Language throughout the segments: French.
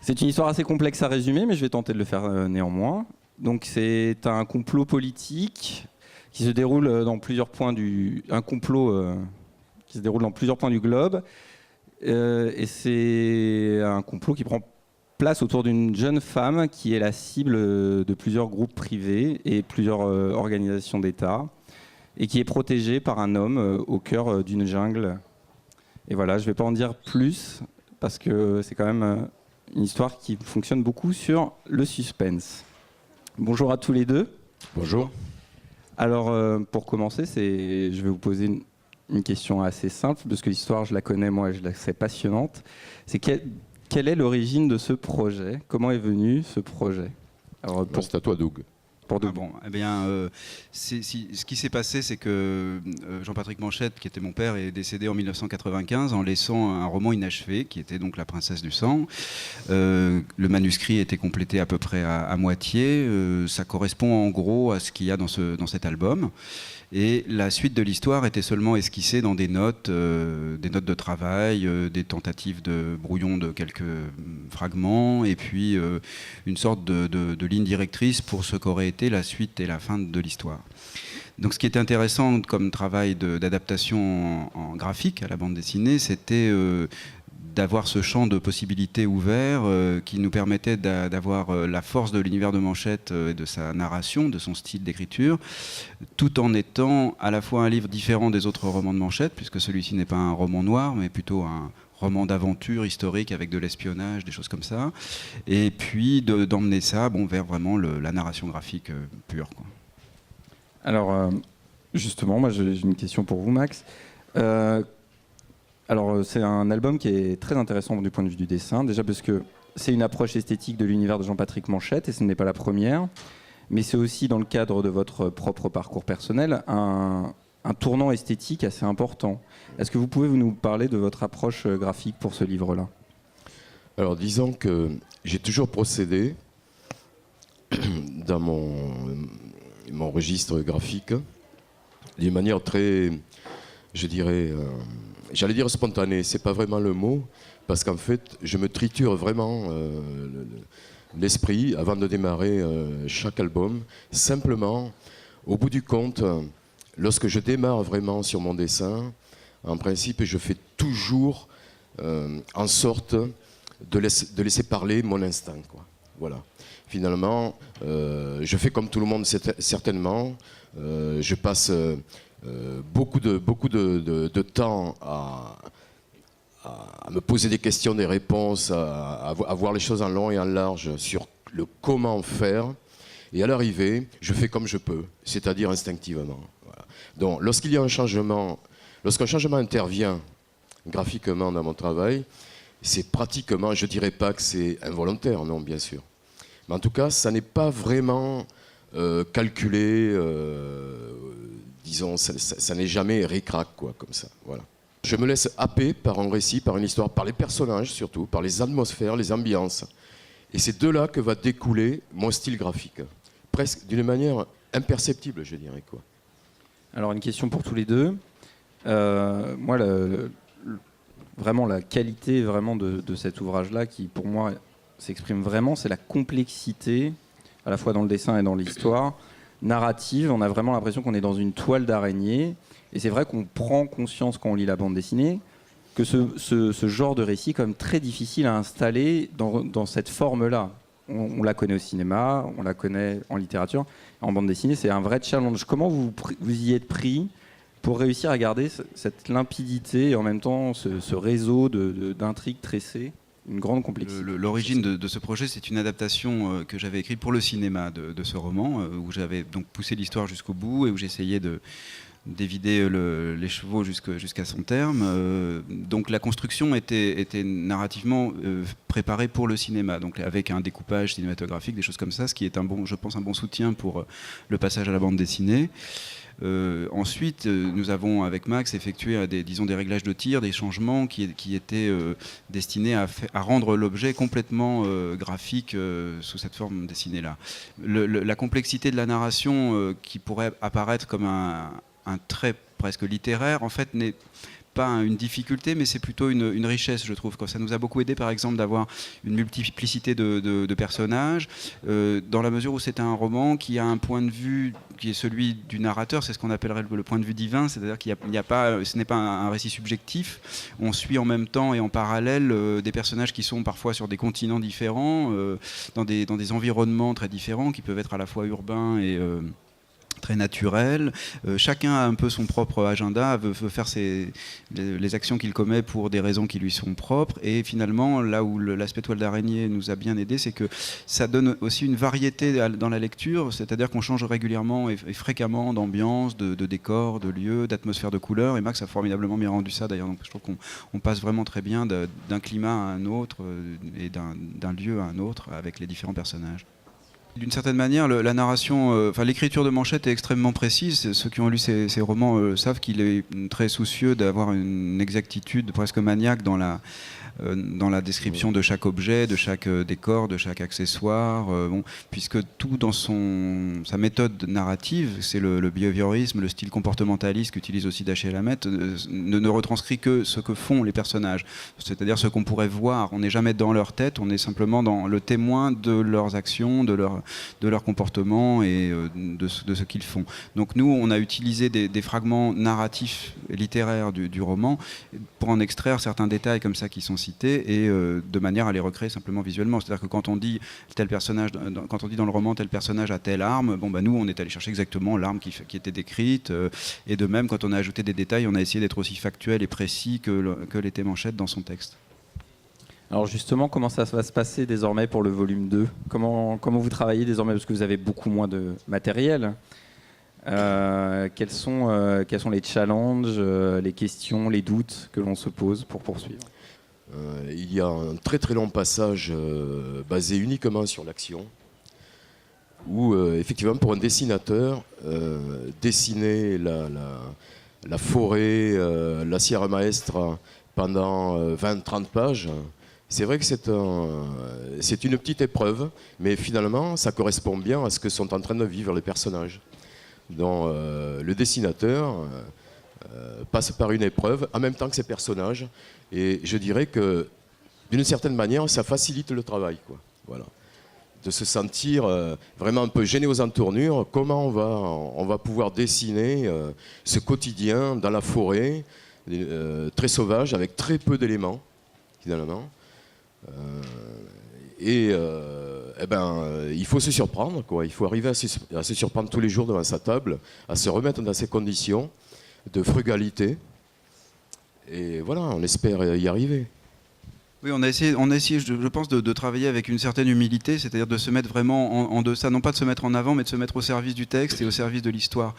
C'est une histoire assez complexe à résumer, mais je vais tenter de le faire néanmoins. Donc c'est un complot politique qui se déroule dans plusieurs points qui se déroule dans plusieurs points du globe. Et c'est un complot qui prend place autour d'une jeune femme qui est la cible de plusieurs groupes privés et plusieurs organisations d'État, et qui est protégée par un homme au cœur d'une jungle. Et voilà, je ne vais pas en dire plus, parce que c'est quand même une histoire qui fonctionne beaucoup sur le suspense. Bonjour à tous les deux. Bonjour. Alors, pour commencer, je vais vous poser une question assez simple, parce que l'histoire, je la connais, moi, je la sais passionnante. C'est quelle est l'origine de ce projet? Comment est venu ce projet? Alors, c'est à toi, Doug. Eh bien, ce qui s'est passé, c'est que Jean-Patrick Manchette, qui était mon père, est décédé en 1995 en laissant un roman inachevé, qui était donc La Princesse du Sang. Le manuscrit était complété à peu près à moitié. Ça correspond en gros à ce qu'il y a dans cet album. Et la suite de l'histoire était seulement esquissée dans des notes de travail, des tentatives de brouillon de quelques fragments, et puis une sorte de ligne directrice pour ce qu'aurait été la suite et la fin de l'histoire. Donc ce qui était intéressant comme travail d'adaptation en graphique à la bande dessinée, c'était d'avoir ce champ de possibilités ouvert qui nous permettait d'avoir la force de l'univers de Manchette et de sa narration, de son style d'écriture, tout en étant à la fois un livre différent des autres romans de Manchette, puisque celui-ci n'est pas un roman noir, mais plutôt un roman d'aventure historique avec de l'espionnage, des choses comme ça, et puis d'emmener ça vers vraiment la narration graphique pure, quoi. Alors, justement, moi j'ai une question pour vous, Max. Alors, c'est un album qui est très intéressant du point de vue du dessin, déjà parce que c'est une approche esthétique de l'univers de Jean-Patrick Manchette, et ce n'est pas la première, mais c'est aussi, dans le cadre de votre propre parcours personnel, un tournant esthétique assez important. Est-ce que vous pouvez nous parler de votre approche graphique pour ce livre-là? Alors, disons que j'ai toujours procédé dans mon registre graphique d'une manière très, je dirais, j'allais dire spontanée, c'est pas vraiment le mot, parce qu'en fait, je me triture vraiment l'esprit avant de démarrer chaque album. Simplement, au bout du compte, lorsque je démarre vraiment sur mon dessin, en principe, je fais toujours en sorte de laisser parler mon instinct, quoi. Voilà. Finalement, je fais comme tout le monde certainement. Je passe beaucoup de temps à me poser des questions, des réponses, à voir les choses en long et en large sur le comment faire. Et à l'arrivée, je fais comme je peux, c'est-à-dire instinctivement. Voilà. Donc, lorsqu'il y a un changement, lorsqu'un changement intervient graphiquement dans mon travail, c'est pratiquement, je ne dirais pas que c'est involontaire, non, bien sûr. Mais en tout cas, ça n'est pas vraiment calculé, disons, ça n'est jamais ric-rac, quoi, comme ça. Voilà. Je me laisse happer par un récit, par une histoire, par les personnages surtout, par les atmosphères, les ambiances. Et c'est de là que va découler mon style graphique. Presque d'une manière imperceptible, je dirais, quoi. Alors, une question pour tous les deux. Moi, vraiment, la qualité vraiment de cet ouvrage-là, qui pour moi s'exprime vraiment, c'est la complexité, à la fois dans le dessin et dans l'histoire narrative. On a vraiment l'impression qu'on est dans une toile d'araignée. Et c'est vrai qu'on prend conscience quand on lit la bande dessinée que ce genre de récit est quand même très difficile à installer dans cette forme-là. On la connaît au cinéma, on la connaît en littérature. En bande dessinée, c'est un vrai challenge. Comment vous y êtes pris pour réussir à garder cette limpidité et en même temps ce réseau d'intrigues tressées, une grande complexité? L'origine de ce projet, c'est une adaptation que j'avais écrite pour le cinéma de ce roman, où j'avais donc poussé l'histoire jusqu'au bout et où j'essayais d'évider les chevaux jusqu'à son terme. Donc la construction était narrativement préparée pour le cinéma, donc avec un découpage cinématographique, des choses comme ça, ce qui est je pense un bon soutien pour le passage à la bande dessinée. Ensuite, nous avons avec Max effectué des réglages de tir, des changements qui étaient destinés à rendre l'objet complètement graphique sous cette forme dessinée-là. La complexité de la narration qui pourrait apparaître comme un trait presque littéraire, en fait, n'est pas une difficulté, mais c'est plutôt une richesse, je trouve. Ça nous a beaucoup aidé, par exemple, d'avoir une multiplicité de personnages, dans la mesure où c'est un roman qui a un point de vue qui est celui du narrateur, c'est ce qu'on appellerait le point de vue divin, c'est-à-dire qu'il n'y a pas, ce n'est pas un récit subjectif. On suit en même temps et en parallèle des personnages qui sont parfois sur des continents différents, dans des environnements très différents, qui peuvent être à la fois urbains et très naturel. Chacun a un peu son propre agenda, veut faire les actions qu'il commet pour des raisons qui lui sont propres. Et finalement, là où l'aspect toile d'araignée nous a bien aidé, c'est que ça donne aussi une variété dans la lecture, c'est-à-dire qu'on change régulièrement et fréquemment d'ambiance, de décor, de lieu, d'atmosphère, de couleur. Et Max a formidablement bien rendu ça d'ailleurs. Donc je trouve qu'on passe vraiment très bien d'un climat à un autre et d'un lieu à un autre avec les différents personnages. D'une certaine manière, la narration, l'écriture de Manchette est extrêmement précise. Ceux qui ont lu ses romans savent qu'il est très soucieux d'avoir une exactitude presque maniaque dans la description de chaque objet, de chaque décor, de chaque accessoire, puisque tout dans sa méthode narrative, c'est le behaviorisme, le style comportementaliste qu'utilise aussi Dashiell Hammett, ne retranscrit que ce que font les personnages, c'est-à-dire ce qu'on pourrait voir. On n'est jamais dans leur tête, on est simplement dans le témoin de leurs actions, de leur comportement et de ce qu'ils font. Donc nous, on a utilisé des fragments narratifs et littéraires du roman pour en extraire certains détails comme ça qui sont cités et de manière à les recréer simplement visuellement. C'est-à-dire que quand on dit tel personnage, quand on dit dans le roman tel personnage a telle arme, nous on est allé chercher exactement l'arme qui était décrite et de même quand on a ajouté des détails, on a essayé d'être aussi factuel et précis que l'était Manchette dans son texte. Alors justement, comment ça va se passer désormais pour le volume 2 ? Comment vous travaillez désormais ? Parce que vous avez beaucoup moins de matériel. Quels sont les challenges, les questions, les doutes que l'on se pose pour poursuivre ? Il y a un très très long passage basé uniquement sur l'action, où effectivement pour un dessinateur, dessiner la forêt, la Sierra Maestra pendant 20-30 pages, c'est vrai que c'est une petite épreuve, mais finalement ça correspond bien à ce que sont en train de vivre les personnages. Donc le dessinateur passe par une épreuve en même temps que ses personnages, et je dirais que d'une certaine manière ça facilite le travail, quoi. Voilà. De se sentir vraiment un peu gêné aux entournures, comment on va pouvoir dessiner ce quotidien dans la forêt, très sauvage, avec très peu d'éléments finalement. Il faut se surprendre, quoi. Il faut arriver à se surprendre tous les jours devant sa table, à se remettre dans ces conditions de frugalité. Et voilà, on espère y arriver. Oui, on a essayé, je pense, de travailler avec une certaine humilité, c'est-à-dire de se mettre vraiment en deçà, non pas de se mettre en avant, mais de se mettre au service du texte et au service de l'histoire.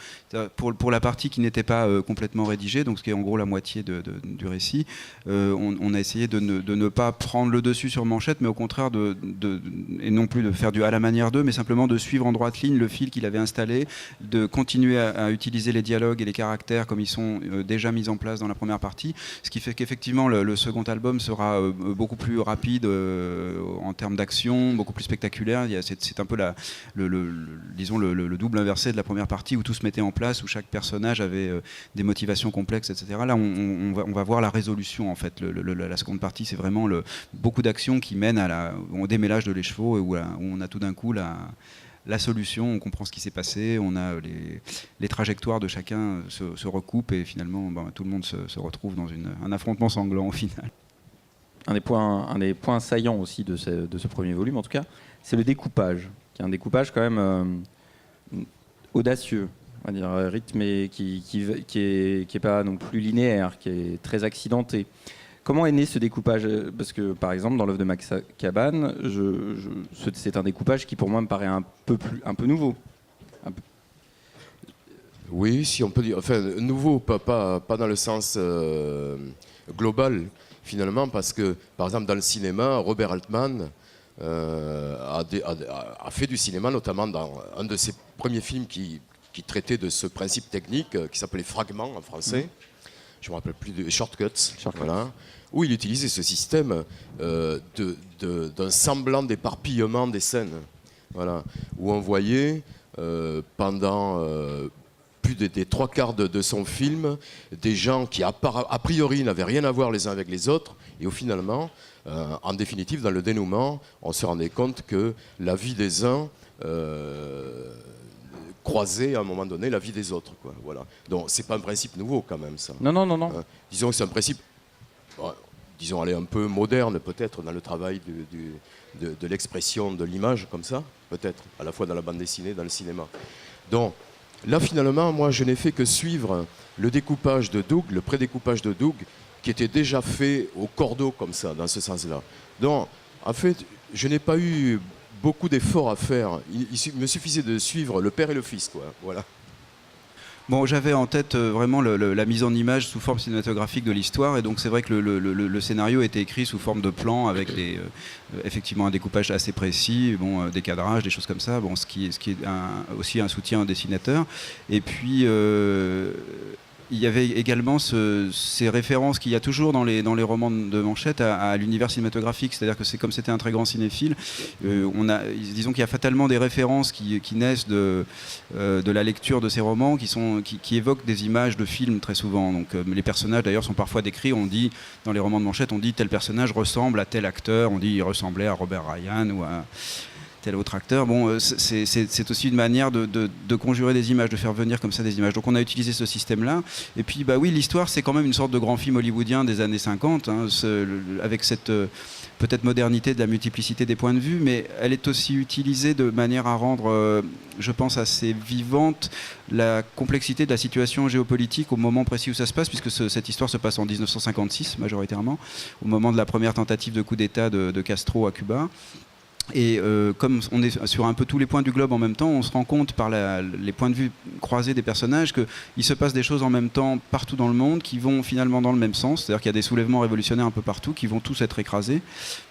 Pour la partie qui n'était pas complètement rédigée, donc ce qui est en gros la moitié du récit, on a essayé de ne pas prendre le dessus sur Manchette, mais au contraire, et non plus de faire du à la manière d'eux, mais simplement de suivre en droite ligne le fil qu'il avait installé, de continuer à utiliser les dialogues et les caractères comme ils sont déjà mis en place dans la première partie, ce qui fait qu'effectivement le second album sera beaucoup plus rapide en termes d'action, beaucoup plus spectaculaire. C'est un peu le double inversé de la première partie où tout se mettait en place, où chaque personnage avait des motivations complexes, etc. Là, on va voir la résolution en fait. La seconde partie, c'est vraiment beaucoup d'actions qui mènent au démêlage de l'écheveau et où on a tout d'un coup la solution, on comprend ce qui s'est passé, on a les trajectoires de chacun se recoupent et finalement tout le monde se retrouve dans un affrontement sanglant au final. Un des points saillants aussi de ce premier volume, en tout cas, c'est le découpage, qui est un découpage quand même audacieux, on va dire, rythmé, qui est pas non plus linéaire, qui est très accidenté. Comment est né ce découpage ? Parce que, par exemple, dans l'œuvre de Max Cabane, c'est un découpage qui, pour moi, me paraît un peu nouveau. Oui, si on peut dire, enfin, nouveau, pas dans le sens global, finalement, parce que, par exemple, dans le cinéma, Robert Altman a fait du cinéma, notamment dans un de ses premiers films qui traitait de ce principe technique, qui s'appelait Fragments en français. Je ne me rappelle plus de Shortcuts. Voilà, où il utilisait ce système d'un semblant d'éparpillement des scènes. Voilà, où on voyait pendant plus des trois quarts de son film des gens qui a priori n'avaient rien à voir les uns avec les autres, et au finalement, en définitive, dans le dénouement, on se rendait compte que la vie des uns croisait à un moment donné la vie des autres, quoi. Voilà. Donc c'est pas un principe nouveau quand même, ça. Non, non, non, non. Disons que c'est un principe, disons, allez, un peu moderne peut-être dans le travail de l'expression de l'image comme ça, peut-être, à la fois dans la bande dessinée, dans le cinéma. Donc là finalement, moi je n'ai fait que suivre le découpage de Doug, le prédécoupage de Doug, qui était déjà fait au cordeau comme ça, dans ce sens-là. Donc en fait, je n'ai pas eu beaucoup d'efforts à faire. Il me suffisait de suivre le père et le fils, quoi. Voilà. Bon, j'avais en tête vraiment la mise en image sous forme cinématographique de l'histoire, et donc c'est vrai que le scénario était écrit sous forme de plan avec effectivement un découpage assez précis, bon, des cadrages, des choses comme ça, bon, ce qui est aussi un soutien au dessinateur. Et puis il y avait également ces références qu'il y a toujours dans les romans de Manchette à l'univers cinématographique, c'est-à-dire que c'est comme c'était un très grand cinéphile, disons qu'il y a fatalement des références qui naissent de la lecture de ces romans, qui évoquent des images de films très souvent. Donc les personnages d'ailleurs sont parfois décrits, on dit dans les romans de Manchette, on dit tel personnage ressemble à tel acteur, on dit il ressemblait à Robert Ryan ou à tel autre acteur. Bon, c'est aussi une manière de conjurer des images, de faire venir comme ça des images. Donc on a utilisé ce système-là. Et puis, bah oui, l'histoire, c'est quand même une sorte de grand film hollywoodien des années 50, hein, avec cette peut-être modernité de la multiplicité des points de vue, mais elle est aussi utilisée de manière à rendre, je pense, assez vivante la complexité de la situation géopolitique au moment précis où ça se passe, puisque cette histoire se passe en 1956, majoritairement, au moment de la première tentative de coup d'État de Castro à Cuba. Et comme on est sur un peu tous les points du globe en même temps, on se rend compte par les points de vue croisés des personnages qu'il se passe des choses en même temps partout dans le monde qui vont finalement dans le même sens. C'est-à-dire qu'il y a des soulèvements révolutionnaires un peu partout qui vont tous être écrasés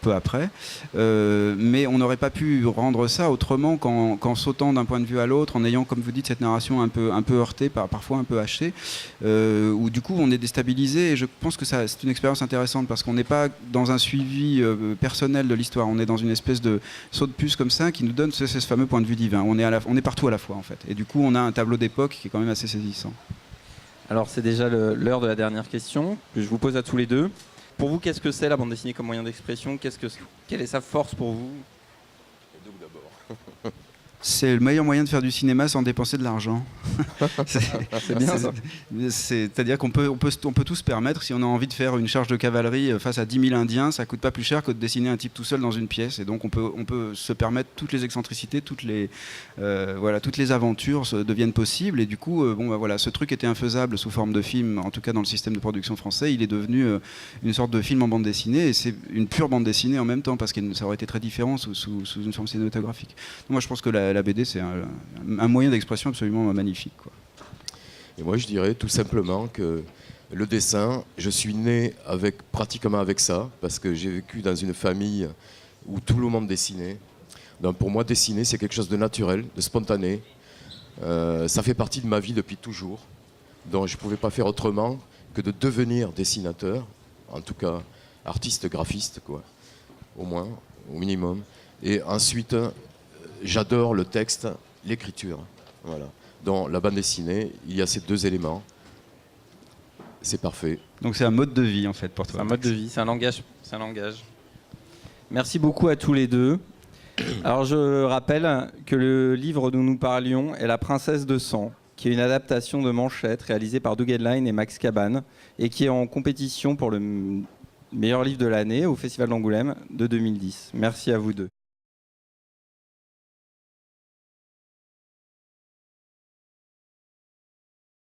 peu après. Mais on n'aurait pas pu rendre ça autrement qu'en sautant d'un point de vue à l'autre, en ayant, comme vous dites, cette narration un peu heurtée, parfois un peu hachée, où du coup on est déstabilisé. Et je pense que c'est une expérience intéressante parce qu'on n'est pas dans un suivi personnel de l'histoire, on est dans une espèce de saut de puce comme ça qui nous donne ce fameux point de vue divin. On est partout à la fois en fait. Et du coup on a un tableau d'époque qui est quand même assez saisissant. Alors c'est déjà l'heure de la dernière question que je vous pose à tous les deux. Pour vous, qu'est-ce que c'est la bande dessinée comme moyen d'expression ? Quelle est sa force pour vous ? C'est le meilleur moyen de faire du cinéma sans dépenser de l'argent. C'est bien ça. C'est-à-dire qu'on peut tous se permettre, si on a envie de faire une charge de cavalerie face à 10 000 Indiens, ça coûte pas plus cher que de dessiner un type tout seul dans une pièce. Et donc on peut se permettre toutes les excentricités, toutes les aventures deviennent possibles. Et du coup, ce truc était infaisable sous forme de film, en tout cas dans le système de production français. Il est devenu une sorte de film en bande dessinée, et c'est une pure bande dessinée en même temps, parce que ça aurait été très différent sous une forme cinématographique. Donc moi je pense que la BD, c'est un moyen d'expression absolument magnifique, quoi. Et moi, je dirais tout simplement que le dessin, je suis né pratiquement avec ça, parce que j'ai vécu dans une famille où tout le monde dessinait. Donc pour moi, dessiner, c'est quelque chose de naturel, de spontané. Ça fait partie de ma vie depuis toujours. Donc je ne pouvais pas faire autrement que de devenir dessinateur, en tout cas artiste graphiste, quoi, au moins, au minimum. Et ensuite, j'adore le texte, l'écriture. Voilà. Dans la bande dessinée, il y a ces deux éléments. C'est parfait. Donc c'est un mode de vie en fait pour toi. C'est un mode de vie, c'est un langage. Merci beaucoup à tous les deux. Alors je rappelle que le livre dont nous parlions est La Princesse de Sang, qui est une adaptation de Manchette réalisée par Doug Hedline et Max Cabane et qui est en compétition pour le meilleur livre de l'année au Festival d'Angoulême de 2010. Merci à vous deux.